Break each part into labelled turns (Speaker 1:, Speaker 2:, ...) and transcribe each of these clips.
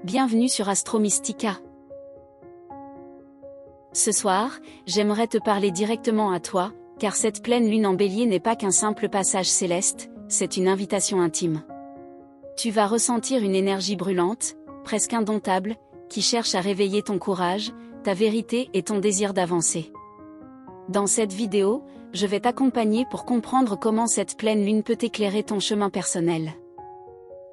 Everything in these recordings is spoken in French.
Speaker 1: Bienvenue sur Astro Mystica. Ce soir, j'aimerais te parler directement à toi, car cette pleine lune en bélier n'est pas qu'un simple passage céleste, c'est une invitation intime. Tu vas ressentir une énergie brûlante, presque indomptable, qui cherche à réveiller ton courage, ta vérité et ton désir d'avancer. Dans cette vidéo, je vais t'accompagner pour comprendre comment cette pleine lune peut éclairer ton chemin personnel.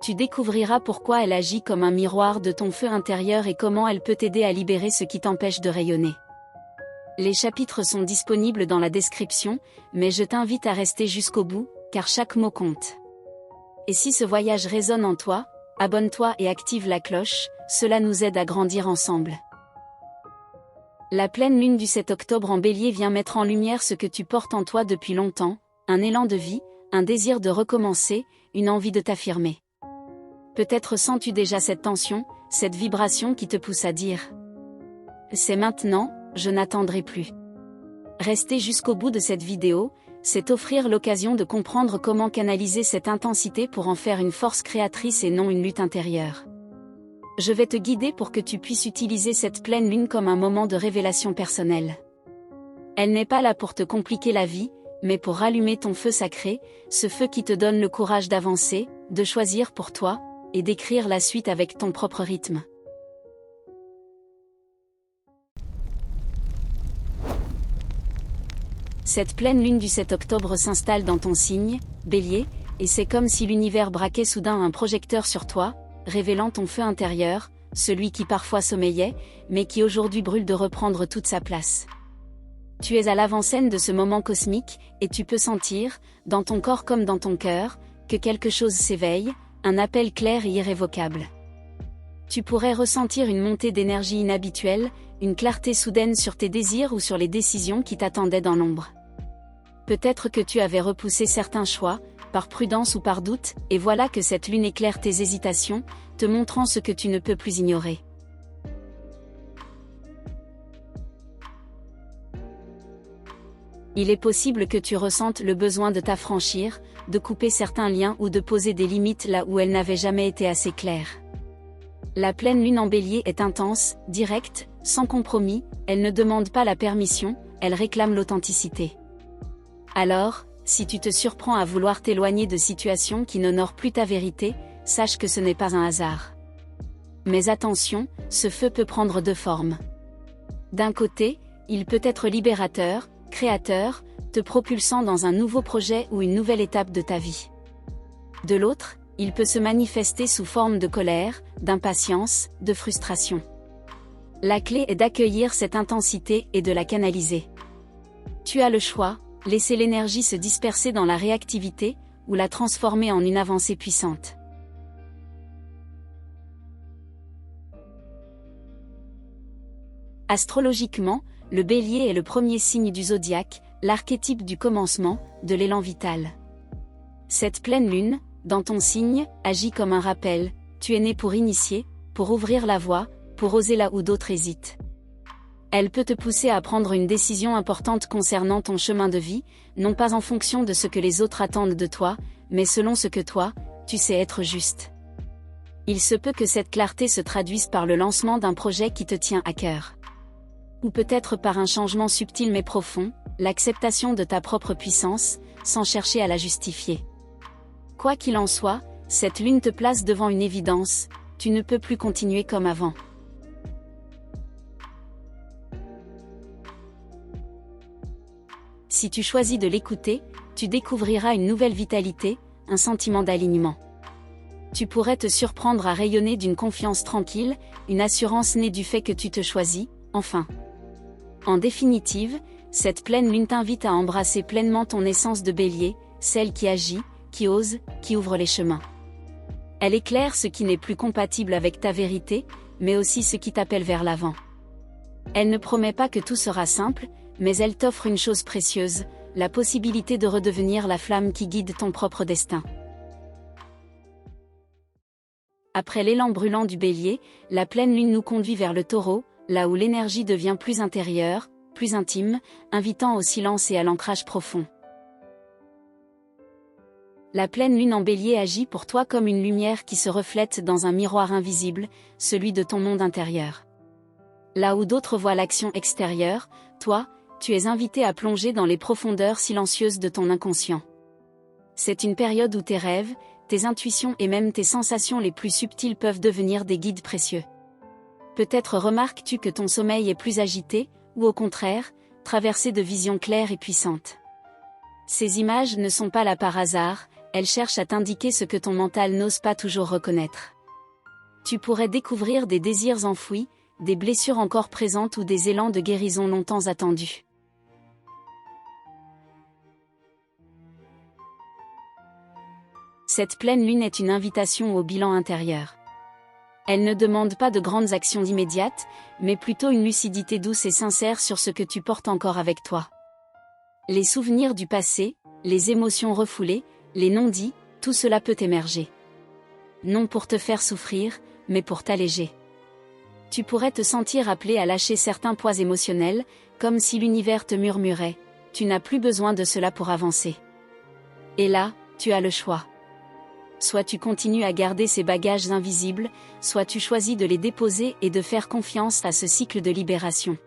Speaker 1: Tu découvriras pourquoi elle agit comme un miroir de ton feu intérieur et comment elle peut t'aider à libérer ce qui t'empêche de rayonner. Les chapitres sont disponibles dans la description, mais je t'invite à rester jusqu'au bout, car chaque mot compte. Et si ce voyage résonne en toi, abonne-toi et active la cloche, cela nous aide à grandir ensemble. La pleine lune du 7 octobre en bélier vient mettre en lumière ce que tu portes en toi depuis longtemps, un élan de vie, un désir de recommencer, une envie de t'affirmer. Peut-être sens-tu déjà cette tension, cette vibration qui te pousse à dire « C'est maintenant, je n'attendrai plus ». Rester jusqu'au bout de cette vidéo, c'est offrir l'occasion de comprendre comment canaliser cette intensité pour en faire une force créatrice et non une lutte intérieure. Je vais te guider pour que tu puisses utiliser cette pleine lune comme un moment de révélation personnelle. Elle n'est pas là pour te compliquer la vie, mais pour rallumer ton feu sacré, ce feu qui te donne le courage d'avancer, de choisir pour toi, et d'écrire la suite avec ton propre rythme. Cette pleine lune du 7 octobre s'installe dans ton signe, Bélier, et c'est comme si l'univers braquait soudain un projecteur sur toi, révélant ton feu intérieur, celui qui parfois sommeillait, mais qui aujourd'hui brûle de reprendre toute sa place. Tu es à l'avant-scène de ce moment cosmique, et tu peux sentir, dans ton corps comme dans ton cœur, que quelque chose s'éveille, un appel clair et irrévocable. Tu pourrais ressentir une montée d'énergie inhabituelle, une clarté soudaine sur tes désirs ou sur les décisions qui t'attendaient dans l'ombre. Peut-être que tu avais repoussé certains choix, par prudence ou par doute, et voilà que cette lune éclaire tes hésitations, te montrant ce que tu ne peux plus ignorer. Il est possible que tu ressentes le besoin de t'affranchir, de couper certains liens ou de poser des limites là où elles n'avaient jamais été assez claires. La pleine lune en bélier est intense, directe, sans compromis, elle ne demande pas la permission, elle réclame l'authenticité. Alors, si tu te surprends à vouloir t'éloigner de situations qui n'honorent plus ta vérité, sache que ce n'est pas un hasard. Mais attention, ce feu peut prendre deux formes. D'un côté, il peut être libérateur, créateur, te propulsant dans un nouveau projet ou une nouvelle étape de ta vie. De l'autre, il peut se manifester sous forme de colère, d'impatience, de frustration. La clé est d'accueillir cette intensité et de la canaliser. Tu as le choix, laisser l'énergie se disperser dans la réactivité, ou la transformer en une avancée puissante. Astrologiquement, le bélier est le premier signe du zodiaque, l'archétype du commencement, de l'élan vital. Cette pleine lune, dans ton signe, agit comme un rappel, tu es né pour initier, pour ouvrir la voie, pour oser là où d'autres hésitent. Elle peut te pousser à prendre une décision importante concernant ton chemin de vie, non pas en fonction de ce que les autres attendent de toi, mais selon ce que toi, tu sais être juste. Il se peut que cette clarté se traduise par le lancement d'un projet qui te tient à cœur. Ou peut-être par un changement subtil mais profond, l'acceptation de ta propre puissance, sans chercher à la justifier. Quoi qu'il en soit, cette lune te place devant une évidence, tu ne peux plus continuer comme avant. Si tu choisis de l'écouter, tu découvriras une nouvelle vitalité, un sentiment d'alignement. Tu pourrais te surprendre à rayonner d'une confiance tranquille, une assurance née du fait que tu te choisis, enfin. En définitive, cette pleine lune t'invite à embrasser pleinement ton essence de bélier, celle qui agit, qui ose, qui ouvre les chemins. Elle éclaire ce qui n'est plus compatible avec ta vérité, mais aussi ce qui t'appelle vers l'avant. Elle ne promet pas que tout sera simple, mais elle t'offre une chose précieuse, la possibilité de redevenir la flamme qui guide ton propre destin. Après l'élan brûlant du bélier, la pleine lune nous conduit vers le taureau, là où l'énergie devient plus intérieure, plus intime, invitant au silence et à l'ancrage profond. La pleine lune en Bélier agit pour toi comme une lumière qui se reflète dans un miroir invisible, celui de ton monde intérieur. Là où d'autres voient l'action extérieure, toi, tu es invité à plonger dans les profondeurs silencieuses de ton inconscient. C'est une période où tes rêves, tes intuitions et même tes sensations les plus subtiles peuvent devenir des guides précieux. Peut-être remarques-tu que ton sommeil est plus agité, ou au contraire, traversé de visions claires et puissantes. Ces images ne sont pas là par hasard, elles cherchent à t'indiquer ce que ton mental n'ose pas toujours reconnaître. Tu pourrais découvrir des désirs enfouis, des blessures encore présentes ou des élans de guérison longtemps attendus. Cette pleine lune est une invitation au bilan intérieur. Elle ne demande pas de grandes actions immédiates, mais plutôt une lucidité douce et sincère sur ce que tu portes encore avec toi. Les souvenirs du passé, les émotions refoulées, les non-dits, tout cela peut émerger. Non pour te faire souffrir, mais pour t'alléger. Tu pourrais te sentir appelé à lâcher certains poids émotionnels, comme si l'univers te murmurait « Tu n'as plus besoin de cela pour avancer ». Et là, tu as le choix. Soit tu continues à garder ces bagages invisibles, soit tu choisis de les déposer et de faire confiance à ce cycle de libération.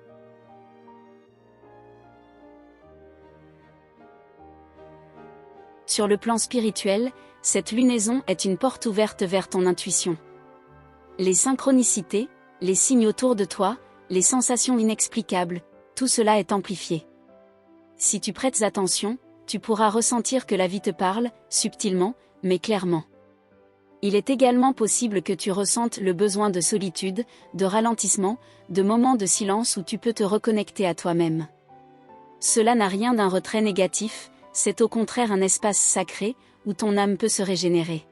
Speaker 1: Sur le plan spirituel, cette lunaison est une porte ouverte vers ton intuition. Les synchronicités, les signes autour de toi, les sensations inexplicables, tout cela est amplifié. Si tu prêtes attention, tu pourras ressentir que la vie te parle, subtilement, mais clairement. Il est également possible que tu ressentes le besoin de solitude, de ralentissement, de moments de silence où tu peux te reconnecter à toi-même. Cela n'a rien d'un retrait négatif, c'est au contraire un espace sacré, où ton âme peut se régénérer.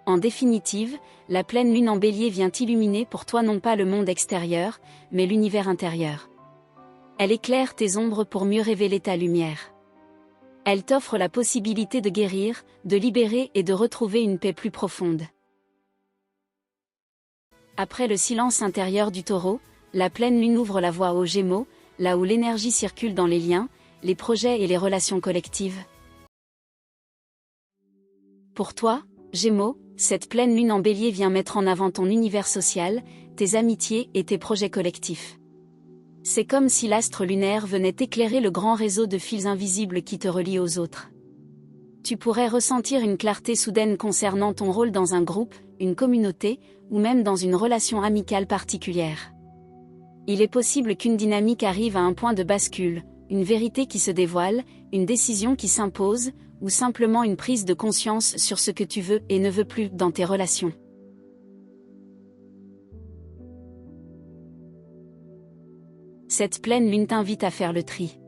Speaker 1: En définitive, la pleine lune en Bélier vient illuminer pour toi non pas le monde extérieur, mais l'univers intérieur. Elle éclaire tes ombres pour mieux révéler ta lumière. Elle t'offre la possibilité de guérir, de libérer et de retrouver une paix plus profonde. Après le silence intérieur du Taureau, la pleine lune ouvre la voie aux Gémeaux, là où l'énergie circule dans les liens, les projets et les relations collectives. Pour toi, Gémeaux, cette pleine lune en Bélier vient mettre en avant ton univers social, tes amitiés et tes projets collectifs. C'est comme si l'astre lunaire venait éclairer le grand réseau de fils invisibles qui te relient aux autres. Tu pourrais ressentir une clarté soudaine concernant ton rôle dans un groupe, une communauté, ou même dans une relation amicale particulière. Il est possible qu'une dynamique arrive à un point de bascule, une vérité qui se dévoile, une décision qui s'impose, ou simplement une prise de conscience sur ce que tu veux et ne veux plus dans tes relations. Cette pleine lune t'invite à faire le tri.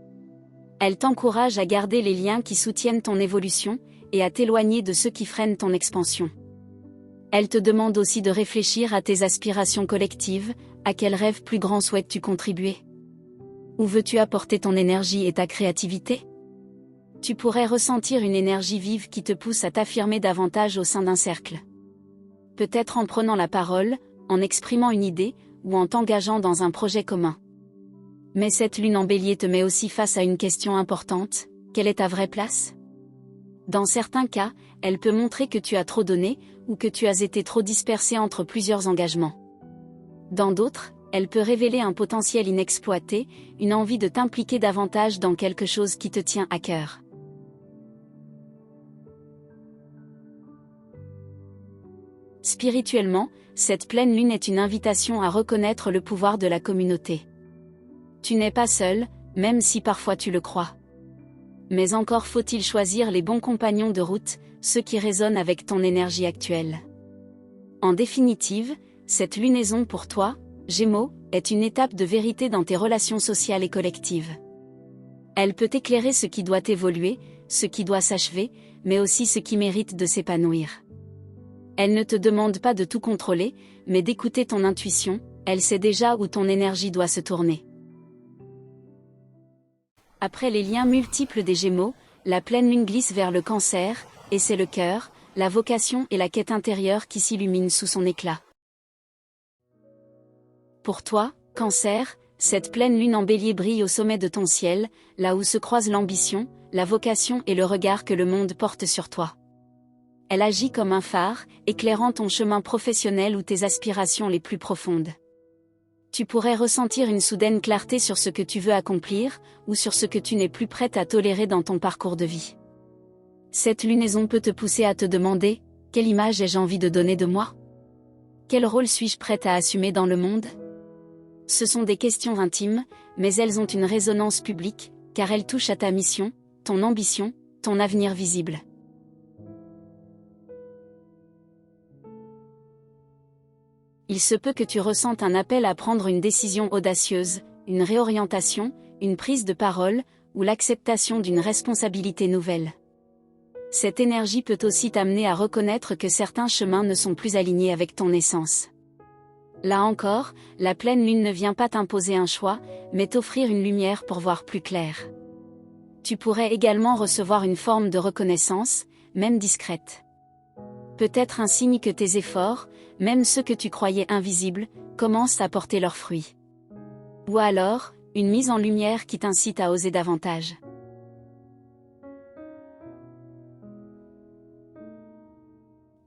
Speaker 1: Elle t'encourage à garder les liens qui soutiennent ton évolution, et à t'éloigner de ceux qui freinent ton expansion. Elle te demande aussi de réfléchir à tes aspirations collectives, à quel rêve plus grand souhaites-tu contribuer? Où veux-tu apporter ton énergie et ta créativité? Tu pourrais ressentir une énergie vive qui te pousse à t'affirmer davantage au sein d'un cercle. Peut-être en prenant la parole, en exprimant une idée, ou en t'engageant dans un projet commun. Mais cette lune en Bélier te met aussi face à une question importante, quelle est ta vraie place? Dans certains cas, elle peut montrer que tu as trop donné, ou que tu as été trop dispersé entre plusieurs engagements. Dans d'autres, elle peut révéler un potentiel inexploité, une envie de t'impliquer davantage dans quelque chose qui te tient à cœur. Spirituellement, cette pleine lune est une invitation à reconnaître le pouvoir de la communauté. Tu n'es pas seul, même si parfois tu le crois. Mais encore faut-il choisir les bons compagnons de route, ceux qui résonnent avec ton énergie actuelle. En définitive, cette lunaison pour toi, Gémeaux, est une étape de vérité dans tes relations sociales et collectives. Elle peut éclairer ce qui doit évoluer, ce qui doit s'achever, mais aussi ce qui mérite de s'épanouir. Elle ne te demande pas de tout contrôler, mais d'écouter ton intuition, elle sait déjà où ton énergie doit se tourner. Après les liens multiples des Gémeaux, la pleine lune glisse vers le Cancer, et c'est le cœur, la vocation et la quête intérieure qui s'illuminent sous son éclat. Pour toi, Cancer, cette pleine lune en Bélier brille au sommet de ton ciel, là où se croisent l'ambition, la vocation et le regard que le monde porte sur toi. Elle agit comme un phare, éclairant ton chemin professionnel ou tes aspirations les plus profondes. Tu pourrais ressentir une soudaine clarté sur ce que tu veux accomplir, ou sur ce que tu n'es plus prête à tolérer dans ton parcours de vie. Cette lunaison peut te pousser à te demander, quelle image ai-je envie de donner de moi? Quel rôle suis-je prête à assumer dans le monde? Ce sont des questions intimes, mais elles ont une résonance publique, car elles touchent à ta mission, ton ambition, ton avenir visible. Il se peut que tu ressentes un appel à prendre une décision audacieuse, une réorientation, une prise de parole, ou l'acceptation d'une responsabilité nouvelle. Cette énergie peut aussi t'amener à reconnaître que certains chemins ne sont plus alignés avec ton essence. Là encore, la pleine lune ne vient pas t'imposer un choix, mais t'offrir une lumière pour voir plus clair. Tu pourrais également recevoir une forme de reconnaissance, même discrète. Peut-être un signe que tes efforts, même ceux que tu croyais invisibles, commencent à porter leurs fruits. Ou alors, une mise en lumière qui t'incite à oser davantage.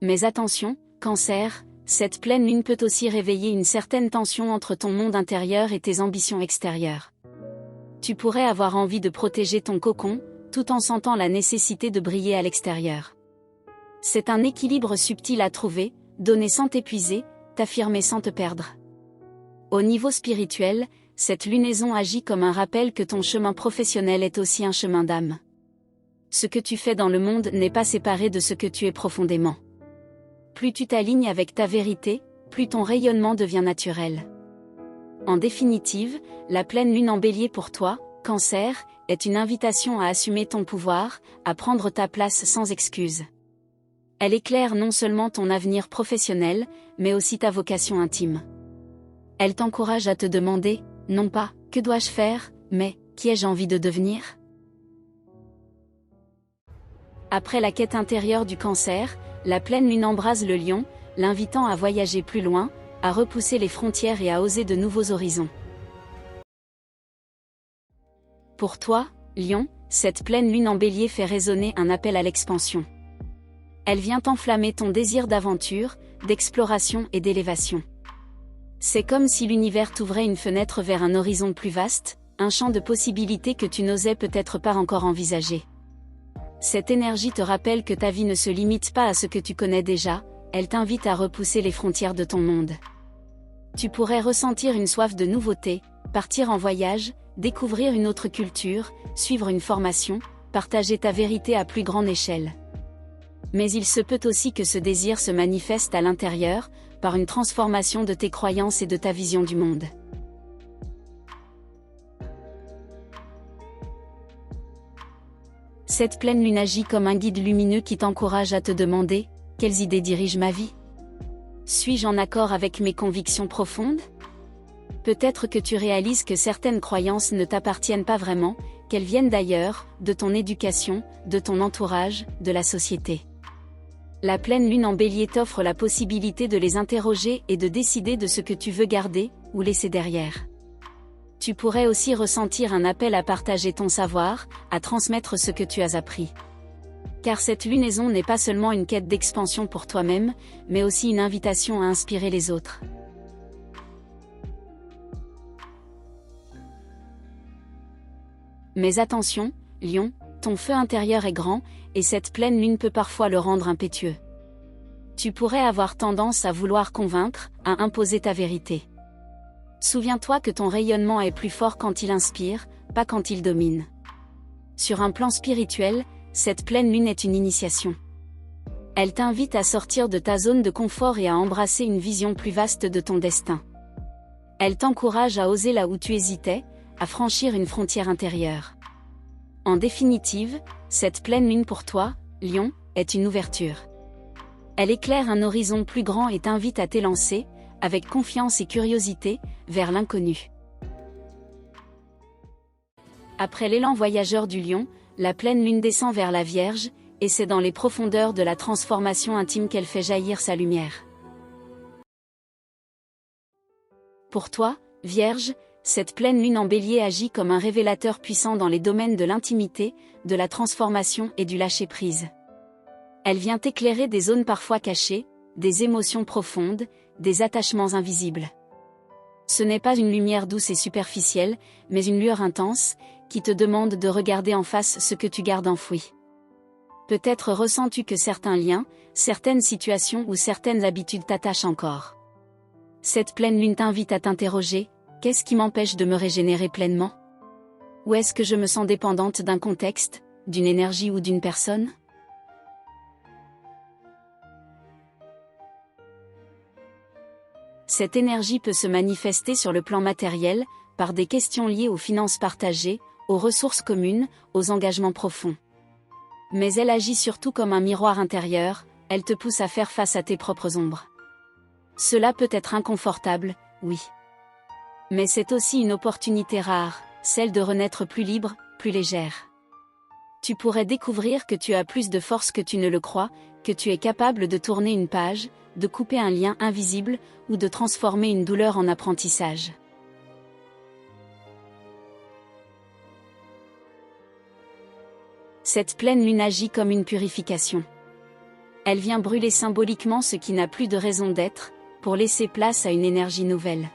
Speaker 1: Mais attention, Cancer, cette pleine lune peut aussi réveiller une certaine tension entre ton monde intérieur et tes ambitions extérieures. Tu pourrais avoir envie de protéger ton cocon, tout en sentant la nécessité de briller à l'extérieur. C'est un équilibre subtil à trouver, donner sans t'épuiser, t'affirmer sans te perdre. Au niveau spirituel, cette lunaison agit comme un rappel que ton chemin professionnel est aussi un chemin d'âme. Ce que tu fais dans le monde n'est pas séparé de ce que tu es profondément. Plus tu t'alignes avec ta vérité, plus ton rayonnement devient naturel. En définitive, la pleine lune en Bélier pour toi, Cancer, est une invitation à assumer ton pouvoir, à prendre ta place sans excuse. Elle éclaire non seulement ton avenir professionnel, mais aussi ta vocation intime. Elle t'encourage à te demander, non pas « que dois-je faire », mais « qui ai-je envie de devenir ?» Après la quête intérieure du Cancer, la pleine lune embrase le Lion, l'invitant à voyager plus loin, à repousser les frontières et à oser de nouveaux horizons. Pour toi, Lion, cette pleine lune en Bélier fait résonner un appel à l'expansion. Elle vient enflammer ton désir d'aventure, d'exploration et d'élévation. C'est comme si l'univers t'ouvrait une fenêtre vers un horizon plus vaste, un champ de possibilités que tu n'osais peut-être pas encore envisager. Cette énergie te rappelle que ta vie ne se limite pas à ce que tu connais déjà, elle t'invite à repousser les frontières de ton monde. Tu pourrais ressentir une soif de nouveauté, partir en voyage, découvrir une autre culture, suivre une formation, partager ta vérité à plus grande échelle. Mais il se peut aussi que ce désir se manifeste à l'intérieur, par une transformation de tes croyances et de ta vision du monde. Cette pleine lune agit comme un guide lumineux qui t'encourage à te demander, quelles idées dirigent ma vie? Suis-je en accord avec mes convictions profondes? Peut-être que tu réalises que certaines croyances ne t'appartiennent pas vraiment, qu'elles viennent d'ailleurs, de ton éducation, de ton entourage, de la société. La pleine lune en Bélier t'offre la possibilité de les interroger et de décider de ce que tu veux garder, ou laisser derrière. Tu pourrais aussi ressentir un appel à partager ton savoir, à transmettre ce que tu as appris. Car cette lunaison n'est pas seulement une quête d'expansion pour toi-même, mais aussi une invitation à inspirer les autres. Mais attention, Lion, ton feu intérieur est grand, et cette pleine lune peut parfois le rendre impétueux. Tu pourrais avoir tendance à vouloir convaincre, à imposer ta vérité. Souviens-toi que ton rayonnement est plus fort quand il inspire, pas quand il domine. Sur un plan spirituel, cette pleine lune est une initiation. Elle t'invite à sortir de ta zone de confort et à embrasser une vision plus vaste de ton destin. Elle t'encourage à oser là où tu hésitais, à franchir une frontière intérieure. En définitive, cette pleine lune pour toi, Lion, est une ouverture. Elle éclaire un horizon plus grand et t'invite à t'élancer, avec confiance et curiosité, vers l'inconnu. Après l'élan voyageur du Lion, la pleine lune descend vers la Vierge, et c'est dans les profondeurs de la transformation intime qu'elle fait jaillir sa lumière. Pour toi, Vierge, cette pleine lune en Bélier agit comme un révélateur puissant dans les domaines de l'intimité, de la transformation et du lâcher-prise. Elle vient éclairer des zones parfois cachées, des émotions profondes, des attachements invisibles. Ce n'est pas une lumière douce et superficielle, mais une lueur intense, qui te demande de regarder en face ce que tu gardes enfoui. Peut-être ressens-tu que certains liens, certaines situations ou certaines habitudes t'attachent encore. Cette pleine lune t'invite à t'interroger, qu'est-ce qui m'empêche de me régénérer pleinement? Ou est-ce que je me sens dépendante d'un contexte, d'une énergie ou d'une personne? Cette énergie peut se manifester sur le plan matériel, par des questions liées aux finances partagées, aux ressources communes, aux engagements profonds. Mais elle agit surtout comme un miroir intérieur, elle te pousse à faire face à tes propres ombres. Cela peut être inconfortable, oui. Mais c'est aussi une opportunité rare, celle de renaître plus libre, plus légère. Tu pourrais découvrir que tu as plus de force que tu ne le crois, que tu es capable de tourner une page, de couper un lien invisible, ou de transformer une douleur en apprentissage. Cette pleine lune agit comme une purification. Elle vient brûler symboliquement ce qui n'a plus de raison d'être, pour laisser place à une énergie nouvelle.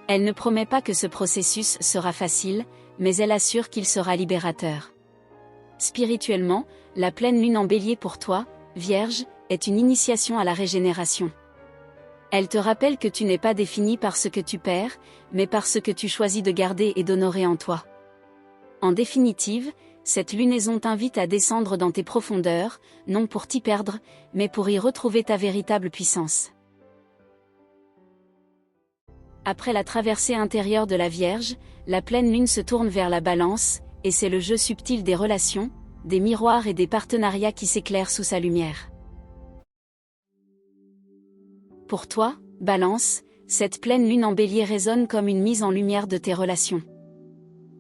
Speaker 1: Elle ne promet pas que ce processus sera facile, mais elle assure qu'il sera libérateur. Spirituellement, la pleine lune en Bélier pour toi, Vierge, est une initiation à la régénération. Elle te rappelle que tu n'es pas défini par ce que tu perds, mais par ce que tu choisis de garder et d'honorer en toi. En définitive, cette lunaison t'invite à descendre dans tes profondeurs, non pour t'y perdre, mais pour y retrouver ta véritable puissance. Après la traversée intérieure de la Vierge, la pleine lune se tourne vers la Balance, et c'est le jeu subtil des relations, des miroirs et des partenariats qui s'éclairent sous sa lumière. Pour toi, Balance, cette pleine lune en Bélier résonne comme une mise en lumière de tes relations.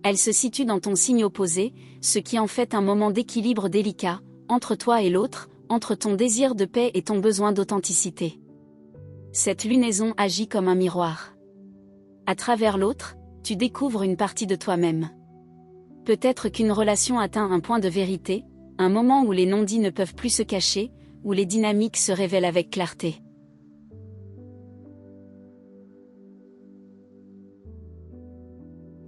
Speaker 1: Elle se situe dans ton signe opposé, ce qui en fait un moment d'équilibre délicat, entre toi et l'autre, entre ton désir de paix et ton besoin d'authenticité. Cette lunaison agit comme un miroir. À travers l'autre, tu découvres une partie de toi-même. Peut-être qu'une relation atteint un point de vérité, un moment où les non-dits ne peuvent plus se cacher, où les dynamiques se révèlent avec clarté.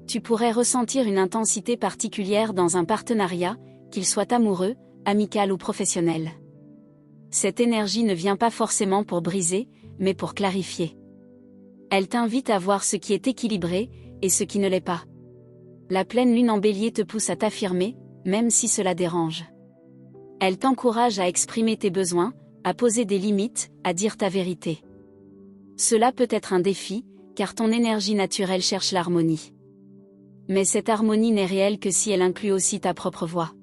Speaker 1: Tu pourrais ressentir une intensité particulière dans un partenariat, qu'il soit amoureux, amical ou professionnel. Cette énergie ne vient pas forcément pour briser, mais pour clarifier. Elle t'invite à voir ce qui est équilibré, et ce qui ne l'est pas. La pleine lune en Bélier te pousse à t'affirmer, même si cela dérange. Elle t'encourage à exprimer tes besoins, à poser des limites, à dire ta vérité. Cela peut être un défi, car ton énergie naturelle cherche l'harmonie. Mais cette harmonie n'est réelle que si elle inclut aussi ta propre voix.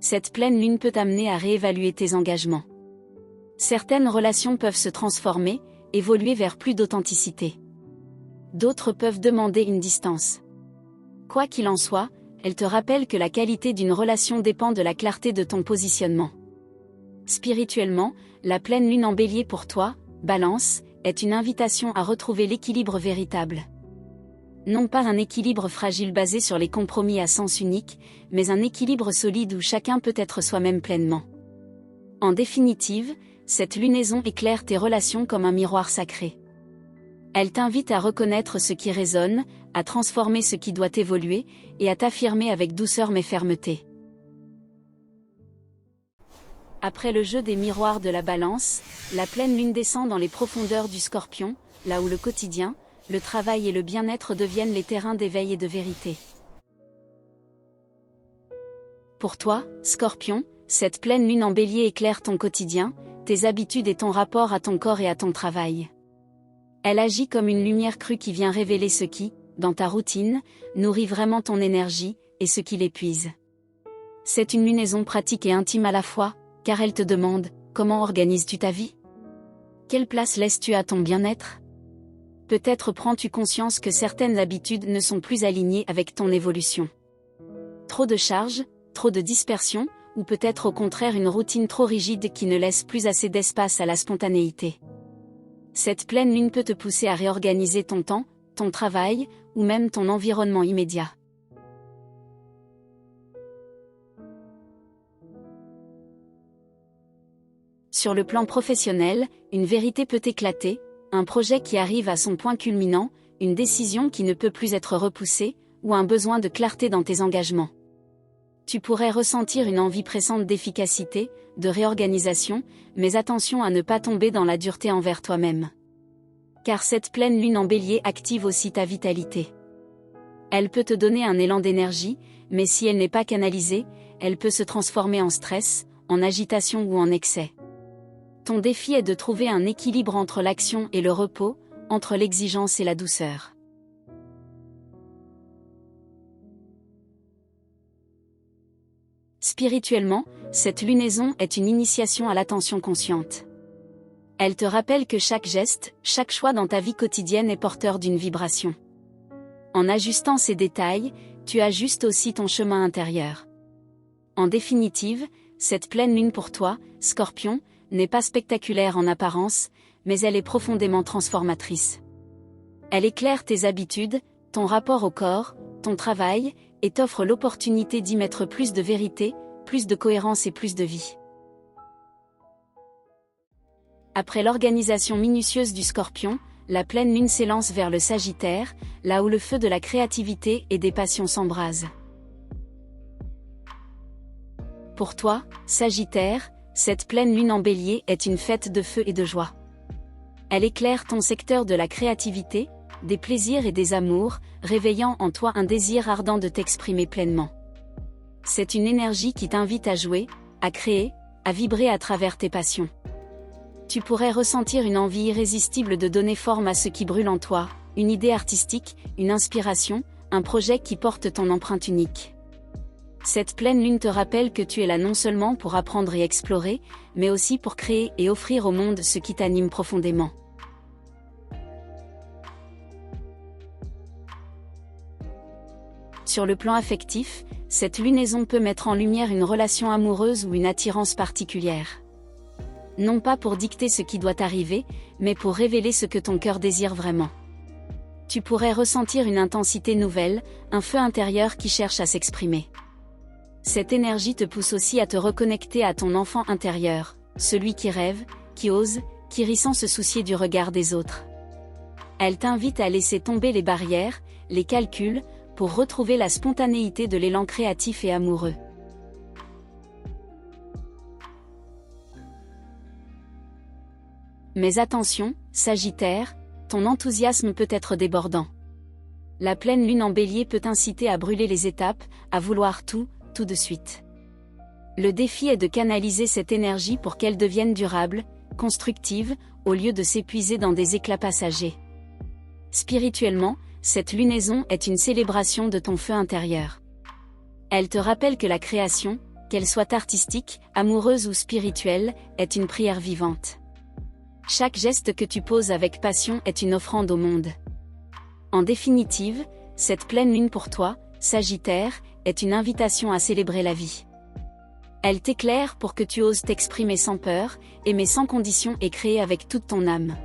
Speaker 1: Cette pleine lune peut t'amener à réévaluer tes engagements. Certaines relations peuvent se transformer, évoluer vers plus d'authenticité. D'autres peuvent demander une distance. Quoi qu'il en soit, elle te rappelle que la qualité d'une relation dépend de la clarté de ton positionnement. Spirituellement, la pleine lune en Bélier pour toi, Balance, est une invitation à retrouver l'équilibre véritable. Non pas un équilibre fragile basé sur les compromis à sens unique, mais un équilibre solide où chacun peut être soi-même pleinement. En définitive, cette lunaison éclaire tes relations comme un miroir sacré. Elle t'invite à reconnaître ce qui résonne, à transformer ce qui doit évoluer, et à t'affirmer avec douceur mais fermeté. Après le jeu des miroirs de la Balance, la pleine lune descend dans les profondeurs du Scorpion, là où le quotidien, le travail et le bien-être deviennent les terrains d'éveil et de vérité. Pour toi, Scorpion, cette pleine lune en Bélier éclaire ton quotidien, tes habitudes et ton rapport à ton corps et à ton travail. Elle agit comme une lumière crue qui vient révéler ce qui, dans ta routine, nourrit vraiment ton énergie, et ce qui l'épuise. C'est une lunaison pratique et intime à la fois, car elle te demande, comment organises-tu ta vie? Quelle place laisses-tu à ton bien-être? Peut-être prends-tu conscience que certaines habitudes ne sont plus alignées avec ton évolution. Trop de charges, trop de dispersion, ou peut-être au contraire une routine trop rigide qui ne laisse plus assez d'espace à la spontanéité. Cette pleine lune peut te pousser à réorganiser ton temps, ton travail, ou même ton environnement immédiat. Sur le plan professionnel, une vérité peut éclater, un projet qui arrive à son point culminant, une décision qui ne peut plus être repoussée, ou un besoin de clarté dans tes engagements. Tu pourrais ressentir une envie pressante d'efficacité, de réorganisation, mais attention à ne pas tomber dans la dureté envers toi-même. Car cette pleine lune en Bélier active aussi ta vitalité. Elle peut te donner un élan d'énergie, mais si elle n'est pas canalisée, elle peut se transformer en stress, en agitation ou en excès. Ton défi est de trouver un équilibre entre l'action et le repos, entre l'exigence et la douceur. Spirituellement, cette lunaison est une initiation à l'attention consciente. Elle te rappelle que chaque geste, chaque choix dans ta vie quotidienne est porteur d'une vibration. En ajustant ces détails, tu ajustes aussi ton chemin intérieur. En définitive, cette pleine lune pour toi, Scorpion, n'est pas spectaculaire en apparence, mais elle est profondément transformatrice. Elle éclaire tes habitudes, ton rapport au corps, ton travail, et t'offre l'opportunité d'y mettre plus de vérité, plus de cohérence et plus de vie. Après l'organisation minutieuse du Scorpion, la pleine lune s'élance vers le Sagittaire, là où le feu de la créativité et des passions s'embrase. Pour toi, Sagittaire, cette pleine lune en Bélier est une fête de feu et de joie. Elle éclaire ton secteur de la créativité, des plaisirs et des amours, réveillant en toi un désir ardent de t'exprimer pleinement. C'est une énergie qui t'invite à jouer, à créer, à vibrer à travers tes passions. Tu pourrais ressentir une envie irrésistible de donner forme à ce qui brûle en toi, une idée artistique, une inspiration, un projet qui porte ton empreinte unique. Cette pleine lune te rappelle que tu es là non seulement pour apprendre et explorer, mais aussi pour créer et offrir au monde ce qui t'anime profondément. Sur le plan affectif, cette lunaison peut mettre en lumière une relation amoureuse ou une attirance particulière. Non pas pour dicter ce qui doit arriver, mais pour révéler ce que ton cœur désire vraiment. Tu pourrais ressentir une intensité nouvelle, un feu intérieur qui cherche à s'exprimer. Cette énergie te pousse aussi à te reconnecter à ton enfant intérieur, celui qui rêve, qui ose, qui rit sans se soucier du regard des autres. Elle t'invite à laisser tomber les barrières, les calculs, pour retrouver la spontanéité de l'élan créatif et amoureux. Mais attention, Sagittaire, ton enthousiasme peut être débordant. La pleine lune en Bélier peut t'inciter à brûler les étapes, à vouloir tout de suite. Le défi est de canaliser cette énergie pour qu'elle devienne durable, constructive, au lieu de s'épuiser dans des éclats passagers. Spirituellement, cette lunaison est une célébration de ton feu intérieur. Elle te rappelle que la création, qu'elle soit artistique, amoureuse ou spirituelle, est une prière vivante. Chaque geste que tu poses avec passion est une offrande au monde. En définitive, cette pleine lune pour toi, Sagittaire, est une invitation à célébrer la vie. Elle t'éclaire pour que tu oses t'exprimer sans peur, aimer sans condition et créer avec toute ton âme.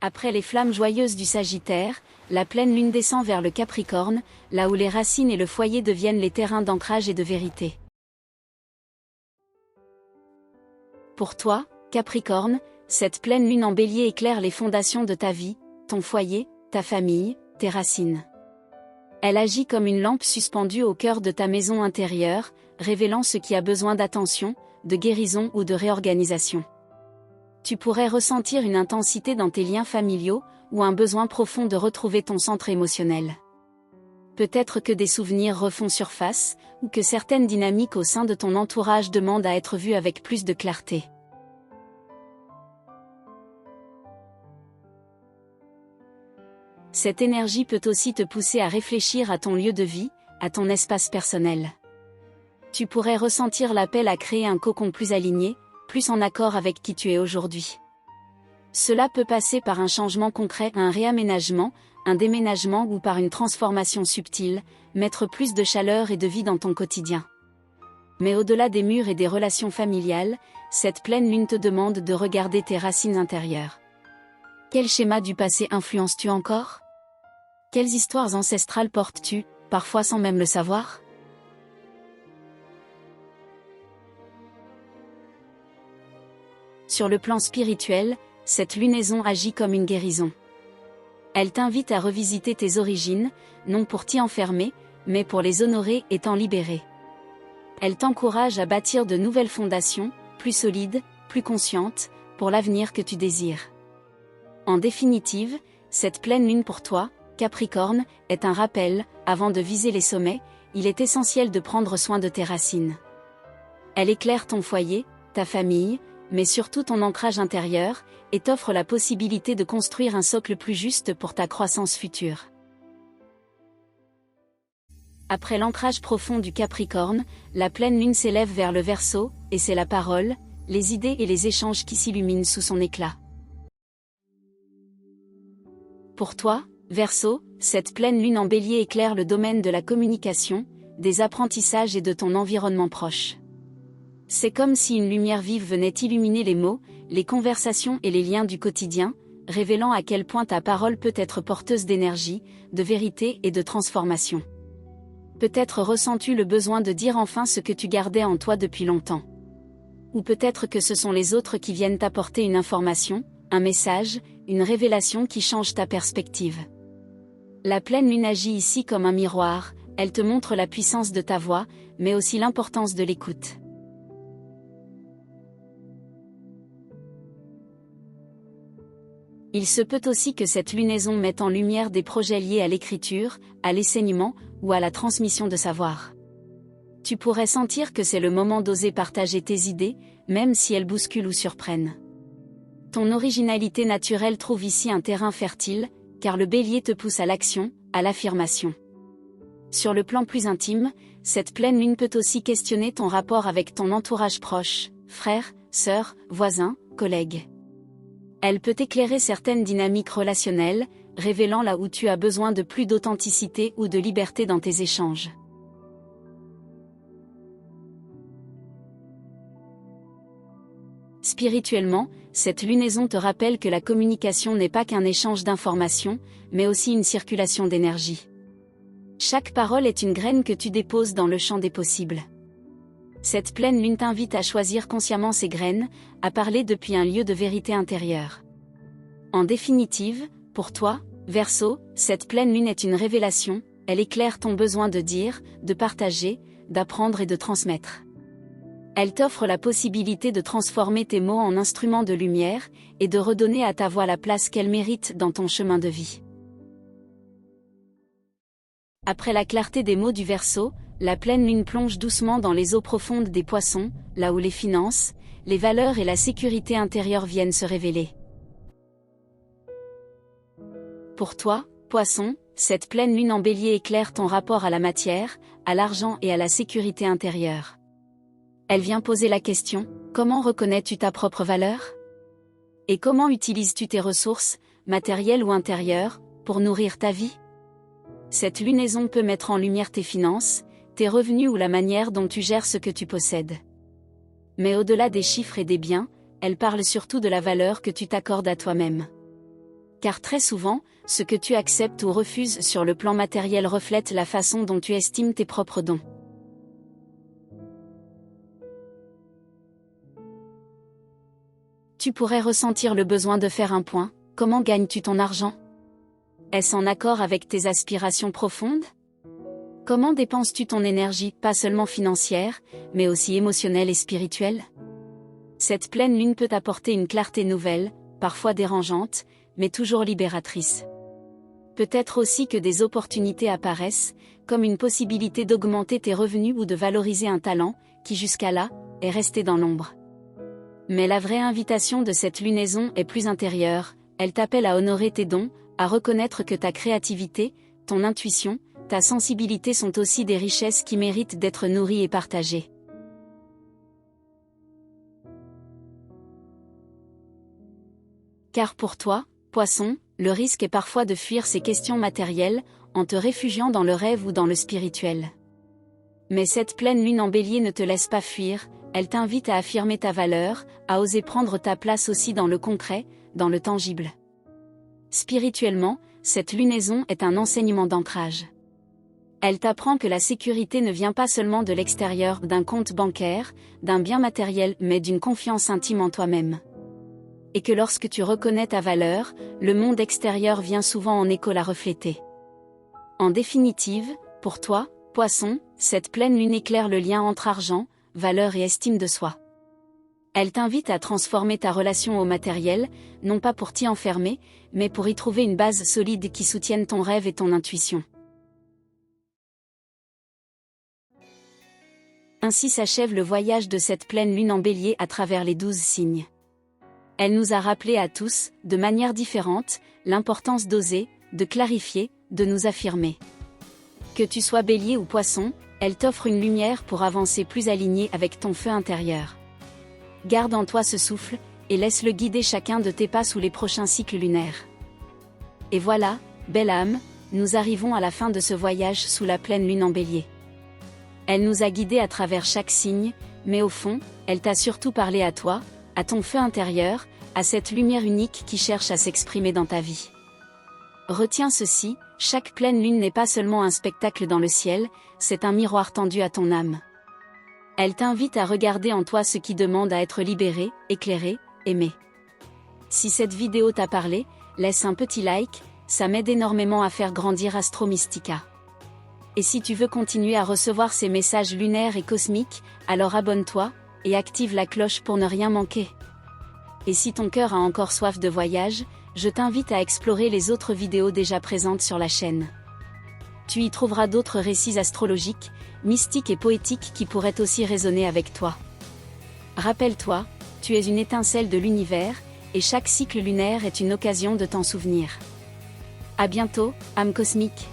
Speaker 1: Après les flammes joyeuses du Sagittaire, la pleine lune descend vers le Capricorne, là où les racines et le foyer deviennent les terrains d'ancrage et de vérité. Pour toi, Capricorne, cette pleine lune en Bélier éclaire les fondations de ta vie, ton foyer, ta famille, tes racines. Elle agit comme une lampe suspendue au cœur de ta maison intérieure, révélant ce qui a besoin d'attention, de guérison ou de réorganisation. Tu pourrais ressentir une intensité dans tes liens familiaux, ou un besoin profond de retrouver ton centre émotionnel. Peut-être que des souvenirs refont surface, ou que certaines dynamiques au sein de ton entourage demandent à être vues avec plus de clarté. Cette énergie peut aussi te pousser à réfléchir à ton lieu de vie, à ton espace personnel. Tu pourrais ressentir l'appel à créer un cocon plus aligné, plus en accord avec qui tu es aujourd'hui. Cela peut passer par un changement concret, un réaménagement, un déménagement ou par une transformation subtile, mettre plus de chaleur et de vie dans ton quotidien. Mais au-delà des murs et des relations familiales, cette pleine lune te demande de regarder tes racines intérieures. Quel schéma du passé influences-tu encore ? Quelles histoires ancestrales portes-tu, parfois sans même le savoir ? Sur le plan spirituel, cette lunaison agit comme une guérison. Elle t'invite à revisiter tes origines, non pour t'y enfermer, mais pour les honorer et t'en libérer. Elle t'encourage à bâtir de nouvelles fondations, plus solides, plus conscientes, pour l'avenir que tu désires. En définitive, cette pleine lune pour toi, Capricorne, est un rappel, avant de viser les sommets, il est essentiel de prendre soin de tes racines. Elle éclaire ton foyer, ta famille, mais surtout ton ancrage intérieur, et t'offre la possibilité de construire un socle plus juste pour ta croissance future. Après l'ancrage profond du Capricorne, la pleine lune s'élève vers le Verseau, et c'est la parole, les idées et les échanges qui s'illuminent sous son éclat. Pour toi, Verseau, cette pleine lune en Bélier éclaire le domaine de la communication, des apprentissages et de ton environnement proche. C'est comme si une lumière vive venait illuminer les mots, les conversations et les liens du quotidien, révélant à quel point ta parole peut être porteuse d'énergie, de vérité et de transformation. Peut-être ressens-tu le besoin de dire enfin ce que tu gardais en toi depuis longtemps. Ou peut-être que ce sont les autres qui viennent t'apporter une information, un message, une révélation qui change ta perspective. La pleine lune agit ici comme un miroir, elle te montre la puissance de ta voix, mais aussi l'importance de l'écoute. Il se peut aussi que cette lunaison mette en lumière des projets liés à l'écriture, à l'enseignement, ou à la transmission de savoir. Tu pourrais sentir que c'est le moment d'oser partager tes idées, même si elles bousculent ou surprennent. Ton originalité naturelle trouve ici un terrain fertile, car le Bélier te pousse à l'action, à l'affirmation. Sur le plan plus intime, cette pleine lune peut aussi questionner ton rapport avec ton entourage proche, frères, sœurs, voisins, collègues. Elle peut éclairer certaines dynamiques relationnelles, révélant là où tu as besoin de plus d'authenticité ou de liberté dans tes échanges. Spirituellement, cette lunaison te rappelle que la communication n'est pas qu'un échange d'informations, mais aussi une circulation d'énergie. Chaque parole est une graine que tu déposes dans le champ des possibles. Cette pleine lune t'invite à choisir consciemment ces graines, à parler depuis un lieu de vérité intérieure. En définitive, pour toi, Verseau, cette pleine lune est une révélation, elle éclaire ton besoin de dire, de partager, d'apprendre et de transmettre. Elle t'offre la possibilité de transformer tes mots en instruments de lumière, et de redonner à ta voix la place qu'elle mérite dans ton chemin de vie. Après la clarté des mots du Verseau, la pleine lune plonge doucement dans les eaux profondes des Poissons, là où les finances, les valeurs et la sécurité intérieure viennent se révéler. Pour toi, Poisson, cette pleine lune en Bélier éclaire ton rapport à la matière, à l'argent et à la sécurité intérieure. Elle vient poser la question, comment reconnais-tu ta propre valeur? Et comment utilises-tu tes ressources, matérielles ou intérieures, pour nourrir ta vie? Cette lunaison peut mettre en lumière tes finances, tes revenus ou la manière dont tu gères ce que tu possèdes. Mais au-delà des chiffres et des biens, elle parle surtout de la valeur que tu t'accordes à toi-même. Car très souvent, ce que tu acceptes ou refuses sur le plan matériel reflète la façon dont tu estimes tes propres dons. Tu pourrais ressentir le besoin de faire un point, comment gagnes-tu ton argent? Est-ce en accord avec tes aspirations profondes? Comment dépenses-tu ton énergie, pas seulement financière, mais aussi émotionnelle et spirituelle? Cette pleine lune peut apporter une clarté nouvelle, parfois dérangeante, mais toujours libératrice. Peut-être aussi que des opportunités apparaissent, comme une possibilité d'augmenter tes revenus ou de valoriser un talent, qui jusqu'à là, est resté dans l'ombre. Mais la vraie invitation de cette lunaison est plus intérieure, elle t'appelle à honorer tes dons, à reconnaître que ta créativité, ton intuition, ta sensibilité sont aussi des richesses qui méritent d'être nourries et partagées. Car pour toi, Poisson, le risque est parfois de fuir ces questions matérielles, en te réfugiant dans le rêve ou dans le spirituel. Mais cette pleine lune en Bélier ne te laisse pas fuir, elle t'invite à affirmer ta valeur, à oser prendre ta place aussi dans le concret, dans le tangible. Spirituellement, cette lunaison est un enseignement d'ancrage. Elle t'apprend que la sécurité ne vient pas seulement de l'extérieur, d'un compte bancaire, d'un bien matériel, mais d'une confiance intime en toi-même. et que lorsque tu reconnais ta valeur, le monde extérieur vient souvent en écho la refléter. En définitive, pour toi, Poisson, cette pleine lune éclaire le lien entre argent, valeur et estime de soi. Elle t'invite à transformer ta relation au matériel, non pas pour t'y enfermer, mais pour y trouver une base solide qui soutienne ton rêve et ton intuition. Ainsi s'achève le voyage de cette pleine lune en Bélier à travers les 12 signes. Elle nous a rappelé à tous, de manière différente, l'importance d'oser, de clarifier, de nous affirmer. Que tu sois Bélier ou Poisson, elle t'offre une lumière pour avancer plus aligné avec ton feu intérieur. Garde en toi ce souffle, et laisse-le guider chacun de tes pas sous les prochains cycles lunaires. Et voilà, belle âme, nous arrivons à la fin de ce voyage sous la pleine lune en Bélier. Elle nous a guidés à travers chaque signe, mais au fond, elle t'a surtout parlé à toi, à ton feu intérieur, à cette lumière unique qui cherche à s'exprimer dans ta vie. Retiens ceci, chaque pleine lune n'est pas seulement un spectacle dans le ciel, c'est un miroir tendu à ton âme. Elle t'invite à regarder en toi ce qui demande à être libéré, éclairé, aimé. Si cette vidéo t'a parlé, laisse un petit like, ça m'aide énormément à faire grandir Astro Mystica. Et si tu veux continuer à recevoir ces messages lunaires et cosmiques, alors abonne-toi, et active la cloche pour ne rien manquer. Et si ton cœur a encore soif de voyage, je t'invite à explorer les autres vidéos déjà présentes sur la chaîne. Tu y trouveras d'autres récits astrologiques, mystiques et poétiques qui pourraient aussi résonner avec toi. Rappelle-toi, tu es une étincelle de l'univers, et chaque cycle lunaire est une occasion de t'en souvenir. À bientôt, âme cosmique.